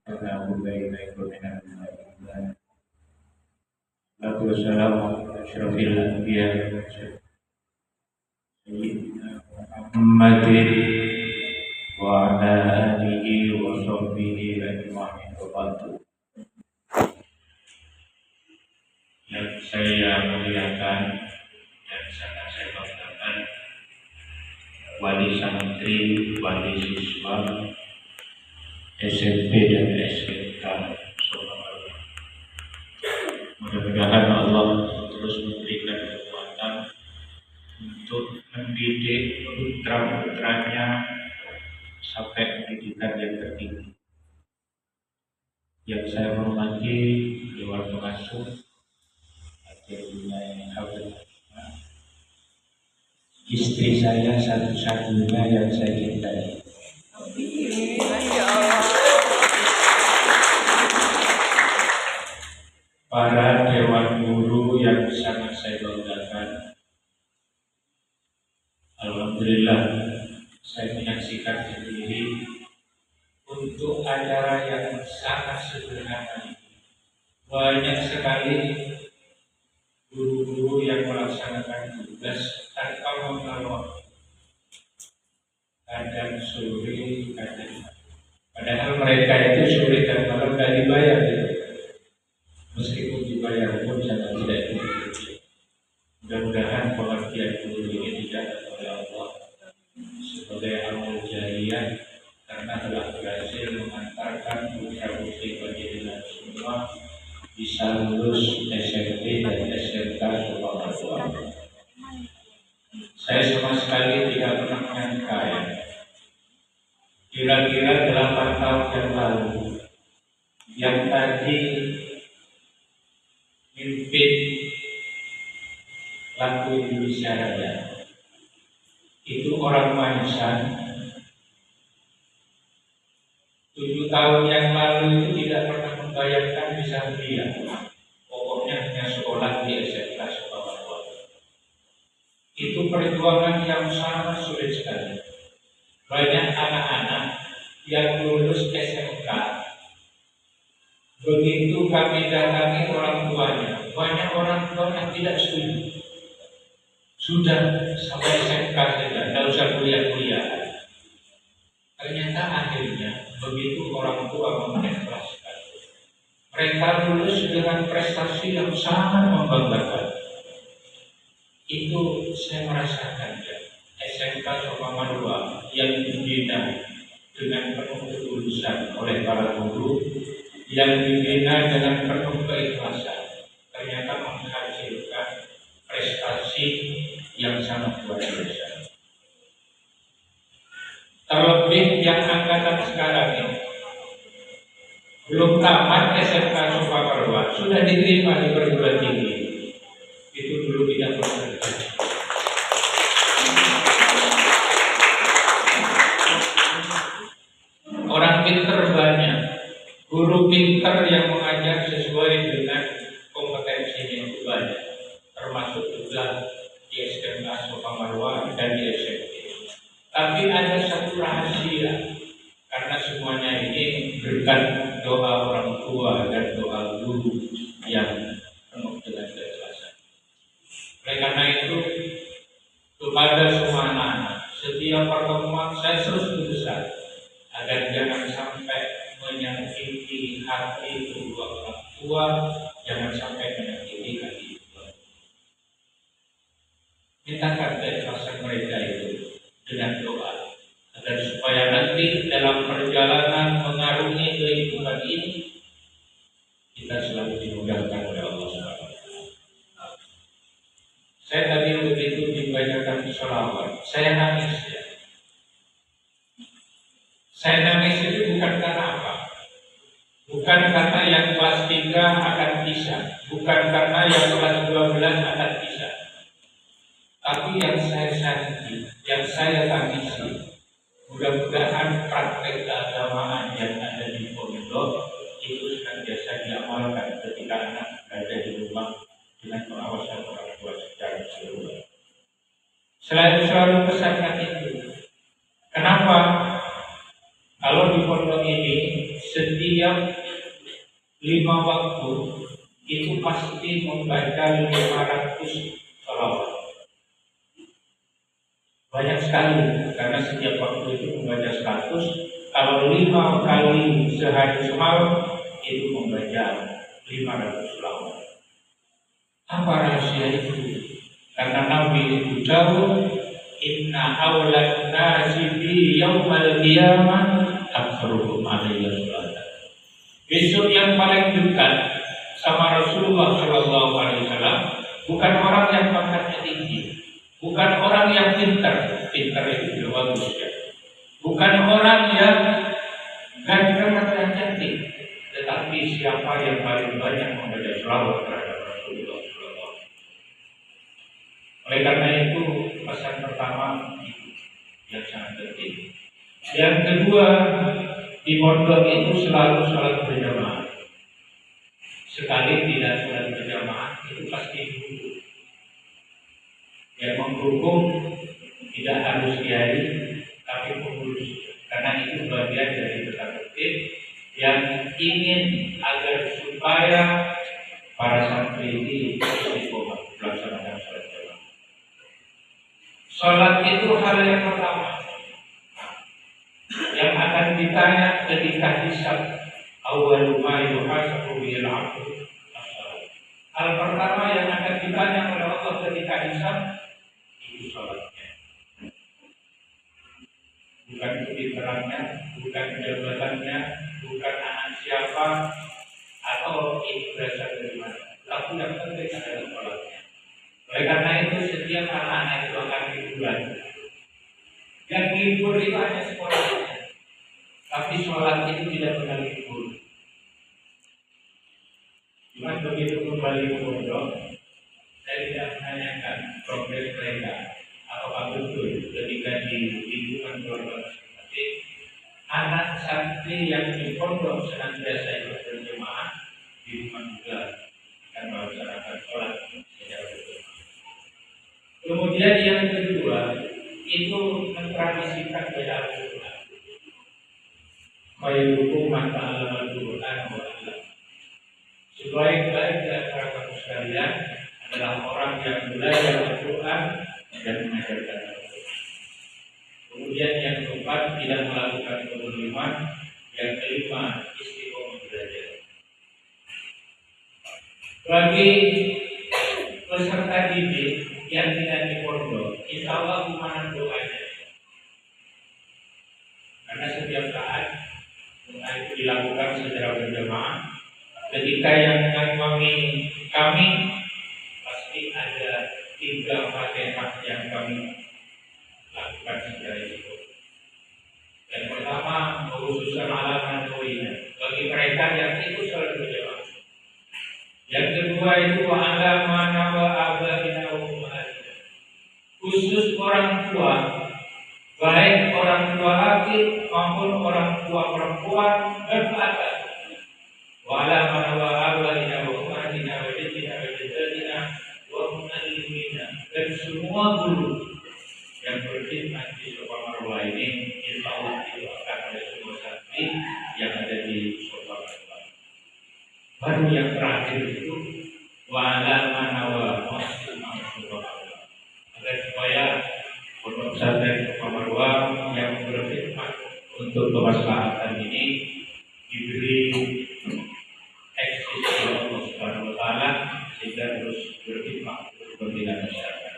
Assalamualaikum warahmatullahi wabarakatuh. Wassalamu ala asyrafil anbiya wal mursalin sayyidina Muhammadin wa ala alihi wa sahbihi ajma'in wa ba'du. Yang saya muliakan dan sangat saya banggakan wali santri, wali siswa SMP dan SMK Surabaya. Mudah-mudahan Allah terus memberikan kekuatan untuk mendidik putra-putranya sampai pendidikan yang tertinggi. Yang saya hormati Dewan Pengasuh istri saya satu-satunya yang saya cintai. Para dewan guru yang sangat saya banggakan, alhamdulillah saya menyaksikan sendiri untuk acara yang sangat sederhana. Banyak sekali guru-guru yang melaksanakan tugas tanpa mengeluh, kadang sore, kadang padahal mereka itu sore dan malam tidak dibayar. Meskipun dibayar pun sangat tidak cukup. Mudah-mudahan pengertian guru ini tidak oleh Allah sebagai amal jariyah, karena telah berhasil mengantarkan putra-putri pendidikan semua bisa lulus SMP dan SMK Surabaya. Saya sama sekali tidak pernah menyangka ya, kira-kira 8 tahun yang lalu yang tadi mimpin lagu Indonesia Raya itu orang Manisan. 7 tahun yang lalu itu tidak pernah membayangkan bisa melihat. Pokoknya hanya sekolah di SMK Surabaya. Itu perjuangan yang sangat sulit sekali. Banyak anak-anak yang lulus SMK, begitu kami datangi orang tuanya, banyak orang tua yang tidak setuju. Sudah sampai SMK saja, tidak usah kuliah-kuliah. Ternyata akhirnya begitu orang tua mengikhlaskan, mereka lulus dengan prestasi yang sangat membanggakan. Itu saya merasakan ya, SMK Surabaya yang dibina dengan penuh ketulusan oleh para guru, yang dibina dengan penuh keikhlasan, ternyata menghasilkan prestasi yang sangat luar biasa. Terlebih yang angkatan sekarang ini belum tamat SMK Surabaya sudah diterima di perguruan tinggi. Itu dulu tidak pernah terjadi. Orang pinter banyak, guru pinter yang mengajar sesuai dengan kompetensinya itu banyak, termasuk juga di SMK Surabaya dan di SMP. Tapi ada satu rahasia, karena semuanya ini berkat doa orang tua dan doa guru yang penuh dengan keikhlasan. Oleh karena itu, kepada semua anak, setiap pertemuan saya terus berusaha agar jangan sampai menyakiti hati kedua orang tua, jangan sampai menyakiti hati kedua. Mintakan keikhlasan mereka itu dengan doa, agar supaya nanti dalam perjalanan mengarungi kehidupan ini kita selalu dimudahkan oleh Allah SWT. Saya tadi begitu dibacakan sholawat, saya nangis ya. Saya nangis itu bukan karena apa? Bukan karena yang kelas 3 akan bisa, bukan karena yang kelas 12 akan bisa. Tapi yang saya sakiti, yang saya tangisi, mudah-mudahan praktek keagamaan yang ada di pondok itu senantiasa diamalkan ketika anak berada di rumah dengan pengawasan orang tua secara keseluruhan. Selalu pesankan itu. Kenapa? Kalau di pondok ini setiap setiap 5 waktu itu pasti membaca 500 sholawat. Banyak sekali, karena setiap waktu itu membaca 100. Kalau 5 kali sehari semalam itu membaca 500 sholawat. Apa rahasia itu? Karena Nabi itu jauh, inna awlan nasi bi yaumal qiyamah aktsaruhum alayya sholatan. Besok yang paling dekat sama Rasulullah Shallallahu Alaihi Wasallam bukan orang yang pangkatnya tinggi, bukan orang yang pintar itu juga bagus ya, bukan orang yang ganteng atau cantik, tetapi siapa yang paling banyak membaca sholawat terhadap Rasulullah Shallallahu Alaihi Wasallam. Oleh karena itu pesan pertama yang sangat penting. Yang kedua, di pondok itu selalu sholat berjamaah. Sekali tidak sholat berjamaah itu pasti duduk. Yang menghukum tidak harus diari, tapi pengurus. Karena itu bagian dari tata tertib yang ingin agar supaya para santri ini istiqomah melaksanakan sholat jamaah. Sholat itu hal yang pertama yang akan ditanya ketika hisab. Awwalu ma yuhasabu bil 'abdu as-shalah. Hal pertama yang akan ditanya oleh Allah ketika hisab itu salatnya. Bukan kepintarannya, bukan jabatannya, bukan anak siapa atau itu berasal dari mana. Tapi yang penting adalah salatnya. Oleh karena itu setiap anak-anak itu akan liburan. Yang libur itu hanya sekolahnya. Tapi sholat itu tidak pernah libur. Cuma begitu kembali ke pondok, saya tidak menanyakan progres mereka apakah betul ketika di lingkungan keluarga masing-masing anak santri yang di pondok senantiasa ikut berjemaah di rumah juga akan melaksanakan sholat secara berjemaah. Kemudian yang kedua itu mentradisikan baca Al-Quran. Khairukum man ta'allama al-Qur'an wa 'allama. Sebaik-baik di antara kamu sekalian adalah orang yang belajar Al-Quran dan mengajarkan Al-Quran. Kemudian yang keempat, tidak melakukan kezaliman. Yang kelima, istiqomah belajar. Bagi peserta didik yang tidak di pondok, insya Allah gimana doanya? Karena setiap saat itu dilakukan secara berjamaah. Ketika yang mengimami kami pasti ada 3 Fatihah yang kami lakukan secara itu. Yang pertama, khususan alaman doanya bagi mereka yang ikut sholat berjamaah. Yang kedua itu alaman wa abadina wa ummahatina. Khusus orang tua, baik orang tua laki maupun orang tua perempuan berkata, wala manawa abadina wa ummahatina wa jaddina wa jaddatina wa mu'allimina, dan semua guru yang berkhidmat di Sofa Marwah ini insya Allah diwakilkan oleh semua santri yang ada di Sofa Marwah. Baru yang terakhir itu wala manawa muslimah Sofa Marwah, agar supaya pondok pesantren Sofa Marwah yang berkhidmat untuk kemaslahatan ini diberi eksis oleh Allah Subhanahu wa Ta'ala sehingga terus berkhidmat untuk kepentingan masyarakat.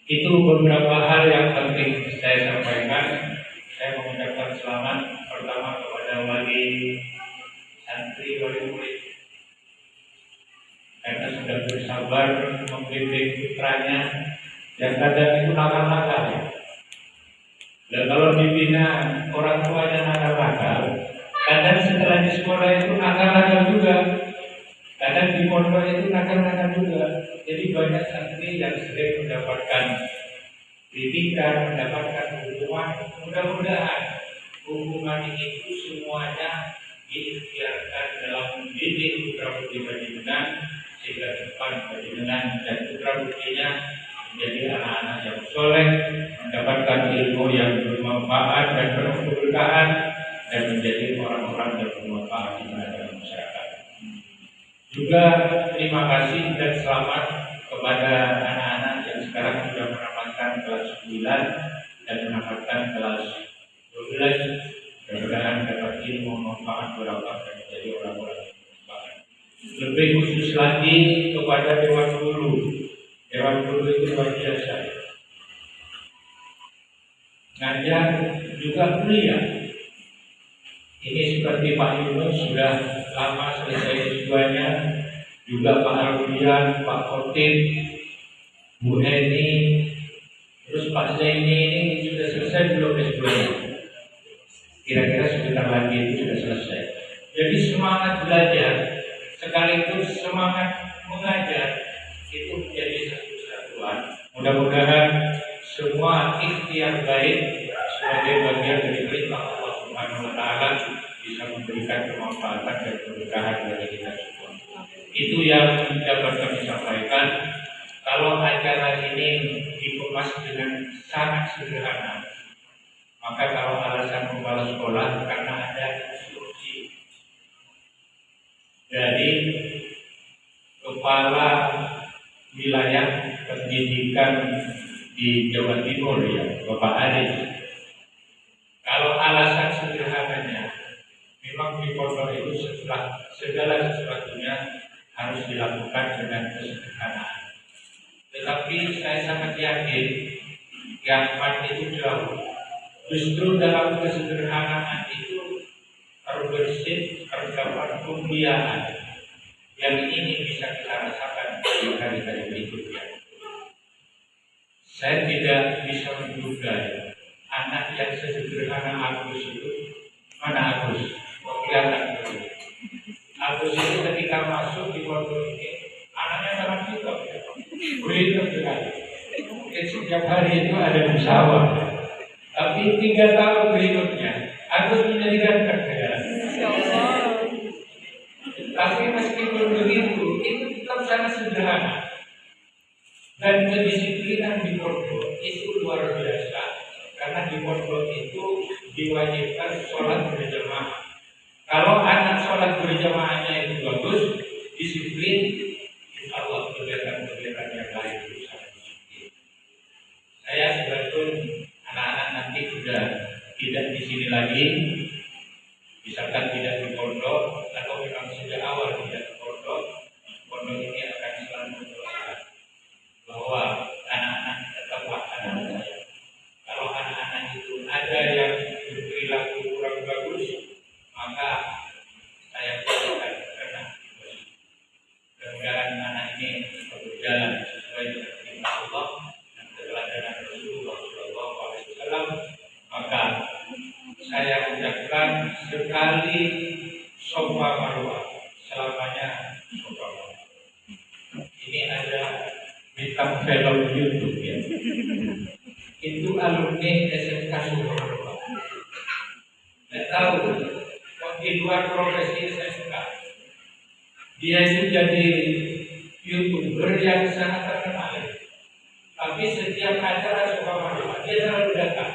Itu beberapa hal yang penting saya sampaikan. Saya mengucapkan selamat pertama kepada wali santri, wali murid, karena sudah bersabar membimbing putranya yang kadang itu nakal-nakal. Dan kalau dibina orang tuanya nakal-nakal, kadang setelah di sekolah itu nakal-nakal juga, kadang di pondok itu nakal-nakal juga. Jadi banyak santri yang sering mendapatkan kritikan, mendapatkan hukuman. Mudah-mudahan hukuman itu semuanya diikhtiarkan dalam mendidik putra-putri panjenengan sehingga depan panjenengan dan putra-putrinya menjadi anak-anak yang soleh, mendapatkan ilmu yang bermanfaat dan penuh keberkahan, dan menjadi orang-orang yang bermanfaat bermanfaat di tengah masyarakat. Juga terima kasih dan selamat kepada anak-anak yang sekarang sudah menamatkan kelas 9 dan menamatkan kelas 12. Mudah-mudahan dapat ilmu manfaat berapa dan menjadi orang-orang yang bermanfaat. Lebih khusus lagi kepada Dewan Guru. Dewan Guru itu luar biasa. Ngajar juga kuliah. Ini seperti Pak Yunus sudah lama selesai S2-nya, juga Pak Alfian, Pak Khotib, Bu Heni, terus Pak Zaini ini sudah selesai belum S2-nya? Kira-kira sebentar lagi itu sudah selesai. Jadi semangat belajar sekaligus semangat mengajar itu menjadi satu kesatuan. Mudah-mudahan semua ikhtiar baik sebagai bagian dari perintah Allah Subhanahu wa Ta'ala bisa memberikan kemanfaatan dan keberkahan bagi kita semua. Itu yang dapat kami sampaikan. Kalau acara ini dikemas dengan sangat sederhana, maka kalau alasan kepala sekolah karena ada instruksi dari kepala wilayah pendidikan di Jawa Timur ya, Bapak Aris. Kalau alasan sederhananya, memang di pondok itu setelah segala sesuatunya harus dilakukan dengan kesederhanaan. Tetapi saya sangat yakin yang itu jauh. Justru dalam kesederhanaan itu terbersih terdapat kemuliaan yang ini bisa kita rasakan di hari-hari berikutnya. Saya tidak bisa menduga anak yang sesederhana Agus itu. Mana Agus? Oh, kelihatan dulu. Agus itu ketika masuk di pondok ini, anaknya sangat hidup. Berhidup sekali. Mungkin setiap hari itu ada musyawarah. Tapi 3 tahun berikutnya, Agus menjadi ganteng. Tapi meskipun begitu, itu tetap sangat sederhana. Dan kedisiplinan di pondok itu luar biasa. Karena di pondok itu diwajibkan sholat berjamaah. Kalau anak sholat berjamaahnya itu bagus, disiplin, insya Allah kegiatan-kegiatan yang lain bisa disiplin. Saya sebagai anak-anak nanti sudah tidak di sini lagi, misalkan tidak di pondok atau memang sejak awal tidak di pondok, pondok ini akan selalu mendoakan bahwa anak-anak tetaplah anak saya. Kalau anak-anak itu ada yang berperilaku kurang bagus, maka saya berikan karena mudah-mudahan anak ini berjalan sesuai dengan perintah Allah dan keteladanan Rasulullah SAW. Maka saya ucapkan sekali sofa marwah, selamanya sofa marwah. Ini ada bintang film YouTube ya. Itu alumni SMK Sumarwa. Tidak tahu, di luar profesi SMK, dia itu jadi YouTuber yang sangat terkenal. Tapi setiap acara Sumarwa dia selalu datang.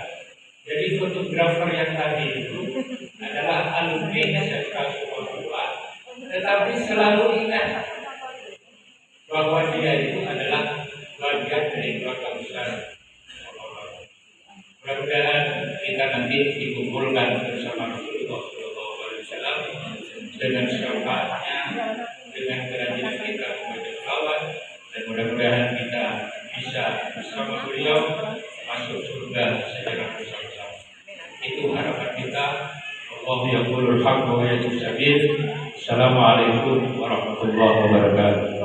Jadi fotografer yang tadi itu adalah alumni SMK Sumarwa, tetapi selalu ingat bahwa dia itu adalah bagian dari keluarga besar. Mudah-mudahan kita nanti dikumpulkan bersama Rasulullah SAW dengan syafaatnya, dengan kerajinan kita membaca selawat, dan mudah-mudahan kita bisa bersama beliau masuk surga secara bersama-sama. Itu harapan kita. Allahu yaqulul haqqa wa yahdis sabil. Assalamualaikum warahmatullahi wabarakatuh.